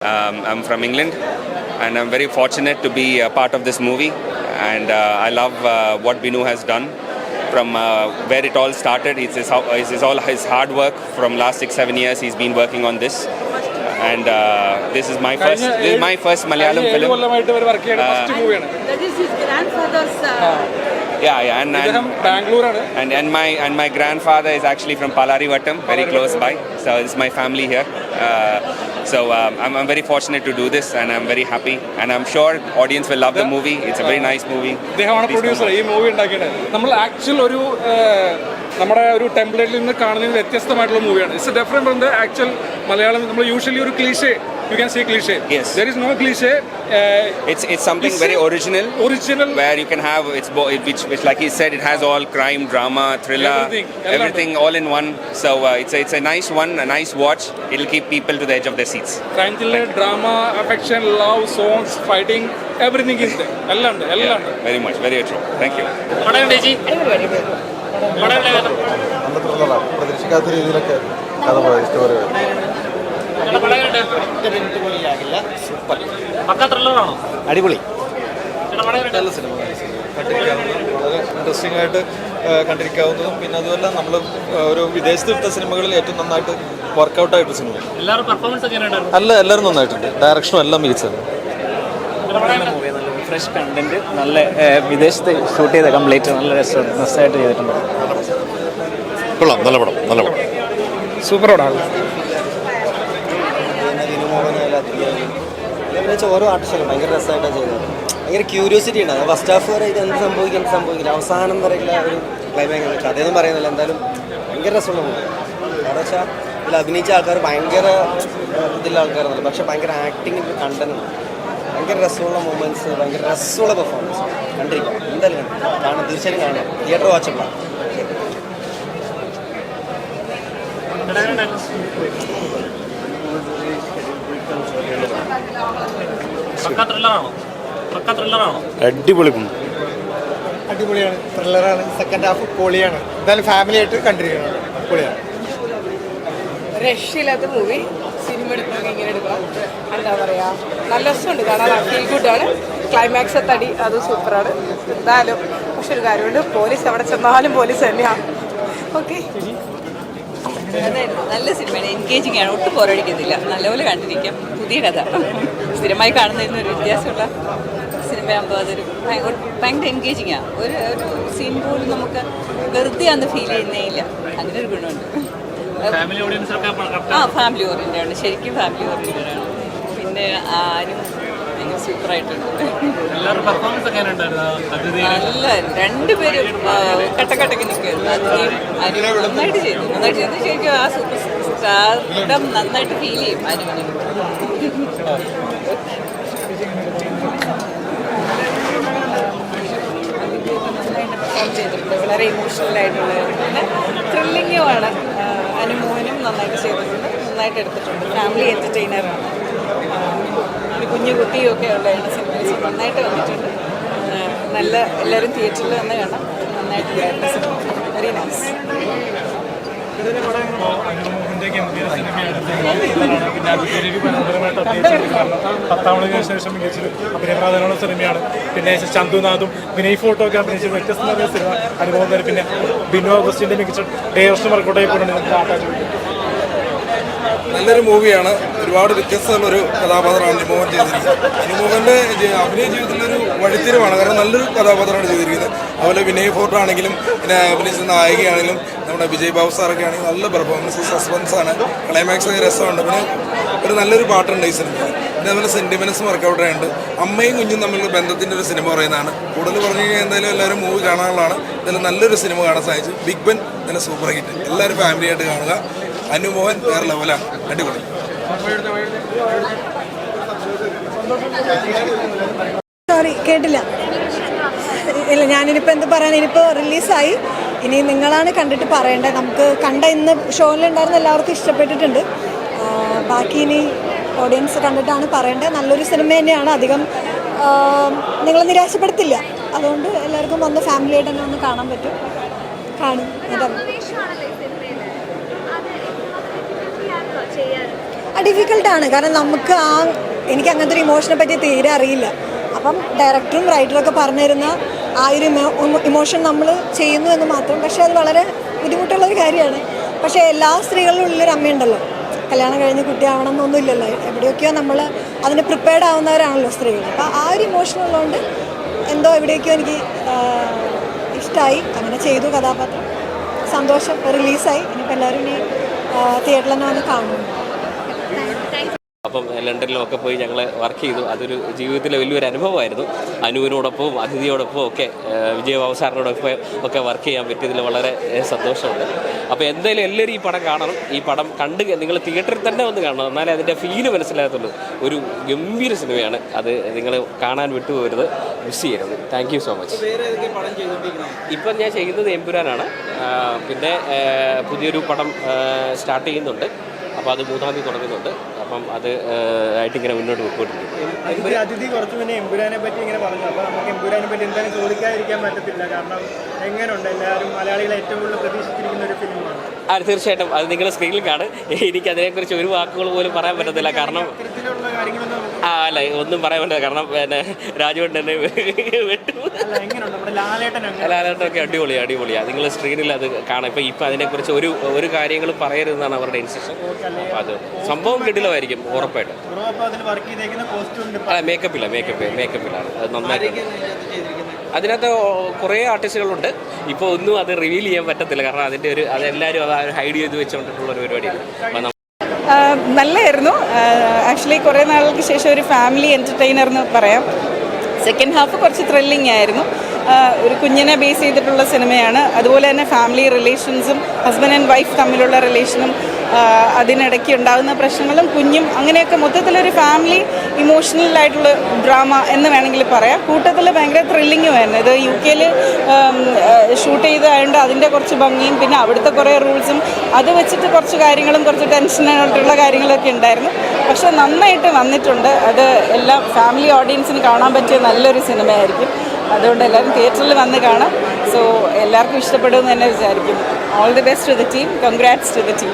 I'm from England, and I'm very fortunate to be a part of this movie. And I love what Binu has done from where it all started. It's all his hard work from last 6-7 years. He's been working on this, and this is my first Malayalam film. That is his grandfather's. Yeah, and my grandfather is actually from Palarivattam, very close by. So it's my family here. So I'm very fortunate to do this, and I'm very happy, and I'm sure audience will love the movie. It's a very nice movie. അദ്ദേഹമാണ് producer ഈ movie ഉണ്ടാക്കിയത്. നമ്മൾ actual നമ്മുടെ ഒരു ടെംപ്ലേറ്റിൽ നിന്ന് കാണുന്നതിന് വ്യത്യസ്തമായിട്ടുള്ള മൂവിയാണ്. It's different from the actual Malayalam. നമ്മൾ യൂഷ്വലി ഒരു cliché, you can say cliché. Yes. There is no cliché. It's something very original where you can have which like he said, it has all crime, drama, thriller, everything all in one. So it's a nice one, a nice watch. It'll keep people to the edge of their seats. Crime thriller, drama, affection, love, songs, fighting, everything is there. എല്ലാം ഉണ്ട്. Very much, very true. Thank you. പ്രതീക്ഷിക്കാത്ത രീതിയിലൊക്കെ കഥ പോയ story അടിപൊളി, നല്ല cinema, വളരെ interesting ആയിട്ട് കണ്ടിരിക്കാവുന്നതും പിന്നെ അതുമല്ല നമ്മൾ ഒരു വിദേശത്തെടുത്ത സിനിമകളിൽ ഏറ്റവും നന്നായിട്ട് വർക്കൗട്ടായിട്ട് സിനിമ. അല്ല, എല്ലാവരും നന്നായിട്ടുണ്ട്, ഡയറക്ഷനും എല്ലാം മികച്ചത്. ഫ്രഷ് കണ്ടന്റ്, നല്ല വിദേശത്ത് ഷൂട്ട് ചെയ്ത കംപ്ലീറ്റ് നല്ല രസമായിട്ട് ചെയ്തിട്ടുണ്ട്. കൊള്ളാം, നല്ല പടം, നല്ല പടം, സൂപ്പർ പടമാണ്. ഓരോ ആർട്ടിസ്റ്റും ഭയങ്കര രസമായിട്ടാണ് ചെയ്തത്. ഭയങ്കര ക്യൂരിയോസിറ്റി ഉണ്ട്. ഫസ്റ്റ് ഹാഫ് വരെ ഇത് എന്ത് സംഭവിക്കില്ല, അവസാനം വരെയുള്ള ഒരു ക്ലൈമാക്സ്. കഥയൊന്നും പറയുന്നില്ല, എന്തായാലും ഭയങ്കര രസമുള്ള മൂവി. കാരണം വെച്ചാൽ ഇതിൽ അഭിനയിച്ച ആൾക്കാർ ഭയങ്കര ഇതിലുള്ള ആൾക്കാരൊന്നുമില്ല, പക്ഷെ ഭയങ്കര ആക്ടിങ് കണ്ടന്റ്, ഭയങ്കര രസമുള്ള മൊമെന്റ്സ്, ഭയങ്കര രസമുള്ള പെർഫോമൻസ്. കണ്ടിരിക്കാം, എന്തായാലും കാണാം, തീർച്ചയായും കാണാം. തിയേറ്റർ വാച്ചബിളാണ്. അടിപൊളിയാണ്, ത്രില്ലറാണ്, സെക്കൻഡ് ഹാഫ് പൊളിയാണ്. എന്തായാലും ഫാമിലി ആയിട്ട് കണ്ടിരിക്കണം, പൊളിയാണ്. രക്ഷയില്ലാത്ത മൂവി. സിനിമ എടുക്കണമെങ്കിൽ ഇങ്ങനെ എടുക്കണം. എന്താ പറയുക, നല്ല രസമുണ്ട് കാണാൻ, ഫീൽ ഗുഡാണ്. ക്ലൈമാക്സ് തടി അത് സൂപ്പറാണ്. എന്തായാലും പക്ഷെ ഒരു കാര്യമുണ്ട്, പോലീസ് എവിടെ ചെന്നാലും പോലീസ് തന്നെയാണ്. ഓക്കെ, അതായിരുന്നു നല്ല സിനിമയാണ്. എൻഗേജിങ് ആണ്, ഒട്ടും പോരടിക്കുന്നില്ല, നല്ലപോലെ കണ്ടിരിക്കാം. പുതിയ കഥ, സ്ഥിരമായി കാണുന്നതിന് ഒരു വ്യത്യാസമുള്ള സിനിമയാകുമ്പോൾ അതൊരു ഭയങ്കര എൻഗേജിങ് ആണ്. ഒരു സീൻ പോലും നമുക്ക് വെറുതെ അന്ന് ഫീൽ ചെയ്യുന്നേയില്ല. അങ്ങനെ ഒരു ഗുണമുണ്ട്. ഫാമിലി ഓറിയൻറ്റഡ് ആണ്, ശരിക്കും ഫാമിലി ഓറിയൻറ്റഡ് ആണ്. പിന്നെ ആരും ഭയങ്കര സൂപ്പറായിട്ടുണ്ട്. നല്ല രണ്ടുപേരും കട്ടക്കട്ടക്ക് നിൽക്കുമായിരുന്നു. അതിനെയും നന്നായിട്ട് ചെയ്തു. ശരിക്കും ആ സൂപ്പർ സ്റ്റാർഡം നന്നായിട്ട് ഫീൽ ചെയ്യും അനുവിന്. പെർഫോം ചെയ്തിട്ടുണ്ട്, വളരെ ഇമോഷണലായിട്ടുള്ള. പിന്നെ ത്രില്ലിങ്ങുമാണ്. അനുമോഹനും നന്നായിട്ട് ചെയ്തിട്ടുണ്ട്, നന്നായിട്ട് എടുത്തിട്ടുണ്ട്. ഫാമിലി എൻ്റർടൈനറാണ്. ഒരു കുഞ്ഞു കുട്ടിയൊക്കെ ഉള്ളതാണ് സിനിമയിൽ, നന്നായിട്ട് വന്നിട്ടുണ്ട്. നല്ല എല്ലാവരും തിയേറ്ററിൽ വന്ന് കാണാം, നന്നായിട്ടുണ്ടായിരുന്നു സിനിമ. Very nice. പത്താമതിന് ശേഷം മികച്ചൊരു അഭിനയപ്രാധാന്യമുള്ള സിനിമയാണ്. പിന്നെ ചന്തുനാഥും വിനയ് ഫോട്ടോ ഒക്കെ അഭിനയിച്ച വ്യത്യസ്തമായ സിനിമ അനുഭവം തന്നെ. പിന്നെ ബിനു അഗസ്റ്റിൻ്റെ മികച്ച ഡയറക്ഷൻ വർക്കൗട്ട് ആയിക്കൊണ്ടുണ്ട്. നല്ലൊരു മൂവിയാണ്. ഒരുപാട് വ്യത്യസ്തമുള്ളൊരു കഥാപാത്രമാണ് അനുമോഹൻ ചെയ്തിരിക്കുന്നത്. അനുമോഹൻ്റെ അഭിനയ ജീവിതത്തിലൊരു വഴിത്തിരിവാണ്, കാരണം നല്ലൊരു കഥാപാത്രമാണ് ചെയ്തിരിക്കുന്നത്. അതുപോലെ വിനയ് ഫോർട്ട് ആണെങ്കിലും പിന്നെ അഭിനയിച്ച നായികയാണെങ്കിലും നമ്മുടെ വിജയ് ബാബു സാറൊക്കെ ആണെങ്കിൽ നല്ല പെർഫോമൻസ്, സസ്പെൻസാണ്, ക്ലൈമാക്സ് ഒക്കെ രസമുണ്ട്. പിന്നെ ഒരു നല്ലൊരു പാട്ടുണ്ട് ഈ സിനിമയിൽ. പിന്നെ അതുപോലെ സെൻറ്റിമെൻറ്റ്സും വർക്കൗട്ടായുണ്ട്. അമ്മയും കുഞ്ഞും തമ്മിലുള്ള ബന്ധത്തിൻ്റെ ഒരു സിനിമ പറയുന്നതാണ്. കൂടുതൽ പറഞ്ഞു കഴിഞ്ഞാൽ എന്തായാലും എല്ലാവരും മൂവി കാണാനുള്ളതാണ്. എന്തായാലും നല്ലൊരു സിനിമ കാണാൻ സാധിച്ചു. ബിഗ് ബെൻ നല്ല സൂപ്പർ ഹിറ്റ്, എല്ലാവരും ഫാമിലിയായിട്ട് കാണുക. അനുമോഹൻ വേറെ ലെവലാണ്, അടിപൊളി. സോറി, കേട്ടില്ല. ഇല്ല, ഞാനിനിപ്പോൾ എന്ത് പറയാൻ, ഇനിയിപ്പോൾ റിലീസായി. ഇനി നിങ്ങളാണ് കണ്ടിട്ട് പറയേണ്ടത്. നമുക്ക് കണ്ട ഇന്ന് ഷോയിലുണ്ടായിരുന്ന എല്ലാവർക്കും ഇഷ്ടപ്പെട്ടിട്ടുണ്ട്. ബാക്കി ഇനി ഓഡിയൻസ് കണ്ടിട്ടാണ് പറയേണ്ടത്. നല്ലൊരു സിനിമ തന്നെയാണ്, അധികം നിങ്ങളെ നിരാശപ്പെടുത്തില്ല. അതുകൊണ്ട് എല്ലാവർക്കും വന്ന് ഫാമിലിയായിട്ട് തന്നെ ഒന്ന് കാണാൻ പറ്റും. കാണും. ഡിഫിക്കൽട്ടാണ്. കാരണം നമുക്ക് എനിക്ക് അങ്ങനത്തെ ഒരു ഇമോഷനെ പറ്റി തീരെ അറിയില്ല. അപ്പം ഡയറക്ടറും റൈറ്ററും ഒക്കെ പറഞ്ഞു തരുന്ന ആ ഒരു ഇമോഷൻ നമ്മൾ ചെയ്യുന്നു എന്ന് മാത്രം. പക്ഷേ അത് വളരെ ബുദ്ധിമുട്ടുള്ളൊരു കാര്യമാണ്. പക്ഷേ എല്ലാ സ്ത്രീകളുടെ ഉള്ളിലൊരു അമ്മയുണ്ടല്ലോ, കല്യാണം കഴിഞ്ഞ് കുട്ടിയാവണം എന്നൊന്നുമില്ലല്ലോ. എവിടെയൊക്കെയോ നമ്മൾ അതിന് പ്രിപ്പയർഡ് ആവുന്നവരാണല്ലോ സ്ത്രീകൾ. അപ്പോൾ ആ ഒരു ഇമോഷൻ ഉള്ളതുകൊണ്ട് എന്തോ എവിടെയൊക്കെയോ എനിക്ക് ഇഷ്ടമായി. അങ്ങനെ ചെയ്തു കഥാപാത്രം. സന്തോഷം. റിലീസായി. ഇനിയിപ്പോൾ എല്ലാവരും ഇനി തിയേറ്ററിൽ തന്നെ വന്ന് കാണുന്നു. അപ്പം ലണ്ടനിലൊക്കെ പോയി ഞങ്ങൾ വർക്ക് ചെയ്തു. അതൊരു ജീവിതത്തിലെ വലിയൊരു അനുഭവമായിരുന്നു. അനുവിനോടൊപ്പവും അതിഥിയോടൊപ്പവും ഒക്കെ വിജയബാബു സാറിനോടൊപ്പം ഒക്കെ വർക്ക് ചെയ്യാൻ പറ്റിയതിൽ വളരെ സന്തോഷമുണ്ട്. അപ്പോൾ എന്തായാലും എല്ലാവരും ഈ പടം കാണണം. ഈ പടം കണ്ട് നിങ്ങൾ തിയേറ്ററിൽ തന്നെ വന്ന് കാണണം, എന്നാലേ അതിൻ്റെ ഫീല് മനസ്സിലാകത്തുള്ളൂ. ഒരു ഗംഭീര സിനിമയാണ്. അത് നിങ്ങൾ കാണാൻ വിട്ടുപോകരുത്, മിസ് ചെയ്യരുത്. Thank you so much. ഇപ്പം ഞാൻ ചെയ്യുന്നത് എമ്പുരാനാണ്. പിന്നെ പുതിയൊരു പടം സ്റ്റാർട്ട് ചെയ്യുന്നുണ്ട്. അപ്പോൾ അത് 3-ാം തീയതി തുടങ്ങുന്നുണ്ട്. അപ്പം അത് ആയിട്ടിങ്ങനെ മുന്നോട്ട് പോയിക്കൊണ്ടിരിക്കും. അതിഥി കുറച്ച് മുന്നേ എമ്പുരാനെ പറ്റി ഇങ്ങനെ പറഞ്ഞു. അപ്പോൾ നമുക്ക് എമ്പുരാനെ പറ്റി എന്തായാലും ചോദിക്കാതിരിക്കാൻ പറ്റത്തില്ല. കാരണം എങ്ങനെയുണ്ട്, എല്ലാവരും മലയാളികളെ ഏറ്റവും കൂടുതൽ പ്രതീക്ഷിച്ചിരിക്കുന്ന ഒരു ഫിലിമാണ്. തീർച്ചയായിട്ടും അത് നിങ്ങൾ സ്ക്രീനിൽ കാണും. എനിക്ക് അതിനെക്കുറിച്ച് ഒരു വാക്കുകൾ പോലും പറയാൻ പറ്റത്തില്ല. കാരണം അല്ല, ഒന്നും പറയാൻ പറ്റില്ല. കാരണം പിന്നെ രാജുവേട്ടൻ തന്നെ വെട്ടു. ലാലേട്ടനൊക്കെ അടിപൊളിയാണ്. നിങ്ങൾ സ്ക്രീനിൽ അത് കാണാം. ഇപ്പം അതിനെക്കുറിച്ച് ഒരു കാര്യങ്ങളും പറയരുതെന്നാണ് അവരുടെ ഇൻസ്ട്രക്ഷൻ. അത് സംഭവം കിടിലമായിരിക്കും ഉറപ്പായിട്ടും. അല്ല, മേക്കപ്പിലാണ് അത് നന്നായിട്ട്. അതിനകത്ത് കുറേ ആർട്ടിസ്റ്റുകളുണ്ട്. ഇപ്പോൾ ഒന്നും അത് റിവീൽ ചെയ്യാൻ പറ്റത്തില്ല. കാരണം അതെല്ലാവരും അത് ഹൈഡ് ചെയ്ത് വെച്ചുകൊണ്ടിട്ടുള്ള ഒരു പരിപാടിയാണ്. നല്ലതായിരുന്നു. ആക്ച്വലി കുറേ നാളുകൾക്ക് ശേഷം ഒരു ഫാമിലി എൻ്റർടൈനർ എന്ന് പറയാം. സെക്കൻഡ് ഹാഫ് കുറച്ച് ത്രില്ലിംഗ് ആയിരുന്നു. ഒരു കുഞ്ഞിനെ ബേസ് ചെയ്തിട്ടുള്ള സിനിമയാണ്. അതുപോലെ തന്നെ ഫാമിലി റിലേഷൻസും ഹസ്ബൻഡ് ആൻഡ് വൈഫ് തമ്മിലുള്ള റിലേഷനും അതിനിടയ്ക്ക് ഉണ്ടാകുന്ന പ്രശ്നങ്ങളും കുഞ്ഞും അങ്ങനെയൊക്കെ മൊത്തത്തിലൊരു ഫാമിലി ഇമോഷണലായിട്ടുള്ള ഡ്രാമ എന്ന് വേണമെങ്കിൽ പറയാം. കൂട്ടത്തിൽ ഭയങ്കര ത്രില്ലിങ്ങുമായിരുന്നു. ഇത് UK ഷൂട്ട് ചെയ്തതായതുകൊണ്ട് അതിൻ്റെ കുറച്ച് ഭംഗിയും പിന്നെ അവിടുത്തെ കുറേ റൂൾസും അത് വെച്ചിട്ട് കുറച്ച് കാര്യങ്ങളും കുറച്ച് ടെൻഷനായിട്ടുള്ള കാര്യങ്ങളൊക്കെ ഉണ്ടായിരുന്നു. പക്ഷെ നന്നായിട്ട് വന്നിട്ടുണ്ട്. അത് എല്ലാം ഫാമിലി ഓഡിയൻസിന് കാണാൻ പറ്റിയ നല്ലൊരു സിനിമയായിരിക്കും. അതുകൊണ്ട് എല്ലാവരും തിയേറ്ററിൽ വന്ന് കാണാം. സോ എല്ലാവർക്കും ഇഷ്ടപ്പെടുമെന്ന് തന്നെ വിചാരിക്കും. All the best to the team. Congrats to the team.